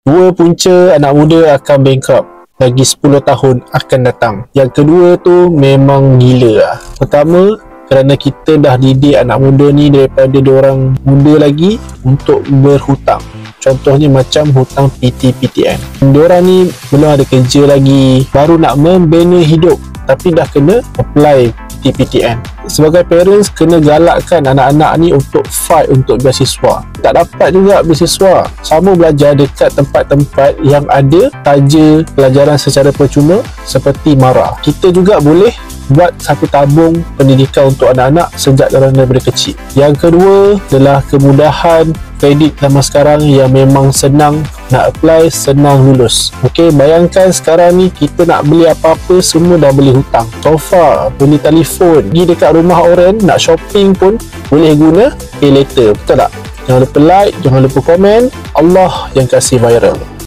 Dua punca anak muda akan bankrupt lagi 10 tahun akan datang. Yang kedua tu memang gila lah. Pertama, kerana kita dah didik anak muda ni daripada diorang muda lagi untuk berhutang. Contohnya macam hutang PT-PTN. Diorang ni belum ada kerja lagi, baru nak membina hidup, tapi dah kena apply PT-PTN. Sebagai parents, kena galakkan anak-anak ni untuk fight untuk beasiswa. Tak dapat juga beasiswa, sama belajar dekat tempat-tempat yang ada taja pelajaran secara percuma seperti MARA. Kita juga boleh buat satu tabung pendidikan untuk anak-anak sejak daripada kecil. Yang kedua adalah kemudahan kredit zaman sekarang yang memang senang nak apply, senang lulus. Okey, bayangkan sekarang ni kita nak beli apa-apa semua dah boleh hutang. Sofa, beli telefon, pergi dekat rumah orang nak shopping pun boleh guna pay later. Betul tak? Jangan lupa like, jangan lupa komen. Allah yang kasih viral.